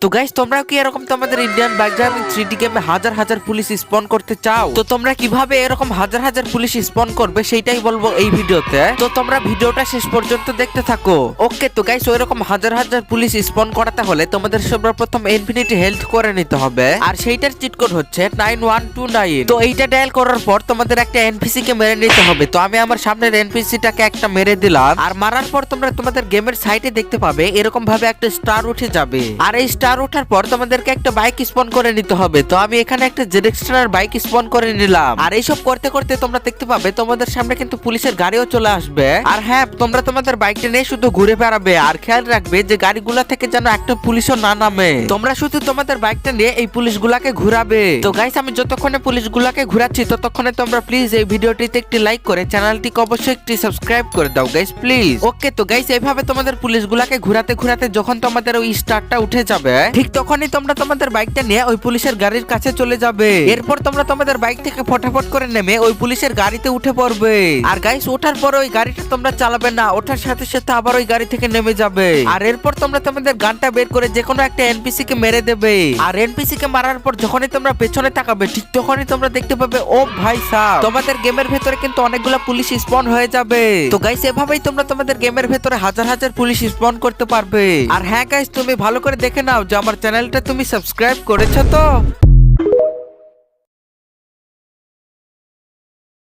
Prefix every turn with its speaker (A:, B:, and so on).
A: তো গাইস, তোমরাও কি এরকম তোমাদের ইন্ডিয়ান বাইজামিং 3D গেমে হাজার হাজার পুলিশ স্পন করতে চাও? তো তোমরা কিভাবে এরকম হাজার হাজার পুলিশ স্পন করবে সেইটাই বলবো এই ভিডিওতে। তো তোমরা ভিডিওটা শেষ পর্যন্ত দেখতে থাকো। ওকে, তো গাইস, ওইরকম হাজার হাজার পুলিশ স্পন করাতে হলে তোমাদের সর্বপ্রথম ইনফিনিটি হেলথ করে নিতে হবে, আর সেইটার চিট কোড হচ্ছে 9129। তো এইটা ডায়াল করার পর তোমাদের একটা এনপিসি কে মেরে নিতে হবে। তো আমি আমার সামনের এনপিসিটাকে একটা মেরে দিলাম, আর মারার পর তোমরা তোমাদের গেমের সাইটে দেখতে পাবে এরকম ভাবে একটা স্টার উঠে যাবে, আর এই স্টার ওঠার পর তোমাদেরকে একটা বাইক স্পন করে নিতে হবে। তো আমি এখানে একটা জেডএক্সট্রার বাইক স্পন করে নিলাম, আর এইসব করতে করতে তোমরা দেখতে পাবে তোমাদের সামনে কিন্তু পুলিশের গাড়িও চলে আসবে। আর হ্যাঁ, তোমরা তোমাদের বাইকটা নিয়ে শুধু ঘুরে বেড়াবে, আর খেয়াল রাখবে যে গাড়িগুলা থেকে যেন একটা পুলিশও না নামে। তোমরা শুধু তোমাদের বাইকটা নিয়ে এই পুলিশগুলাকে ঘুরাবে। তো গাইস, আমি যতক্ষণে পুলিশগুলাকে ঘুরাচ্ছি ততক্ষণে তোমরা প্লিজ এই ভিডিওটিতে একটি লাইক করে চ্যানেলটিকে অবশ্যই একটি সাবস্ক্রাইব করে দাও গাইস, প্লিজ। ওকে, তো গাইস, এইভাবে তোমাদের পুলিশগুলাকে ঘুরাতে ঘুরাতে যখন তোমাদের ওই স্টারটা উঠে যাবে, ঠিক তখনই তোমরা তোমাদের বাইকটা নিয়ে ওই পুলিশের গাড়ির কাছে চলে যাবে। এরপর তোমরা তোমাদের বাইক থেকে ফটাফট করে নেমে ওই পুলিশের গাড়িতে উঠে পড়বে। আর গাইস, ওঠার পর ওই গাড়িটা তোমরা চালাবে না, ওঠার সাথে সাথে আবার ওই গাড়ি থেকে নেমে যাবে। আর এরপর তোমরা তোমাদের গানটা বের করে যে কোনো একটা এনপিসি কে মেরে দেবে। আর এনপিসি কে মারার পর যখনই তোমরা পেছনে তাকাবে, ঠিক তখনই তোমরা দেখতে পাবে ও ভাই সাহেব, তোমাদের গেমের ভেতরে কিন্তু অনেকগুলো পুলিশ স্পন হয়ে যাবে। তো গাইস, এভাবেই তোমরা তোমাদের গেমের ভেতরে হাজার হাজার পুলিশ স্পন করতে পারবে। আর হ্যাঁ গাইস, তুমি ভালো করে দেখে নাও যে আমার চ্যানেলটা তুমি সাবস্ক্রাইব করেছো তো।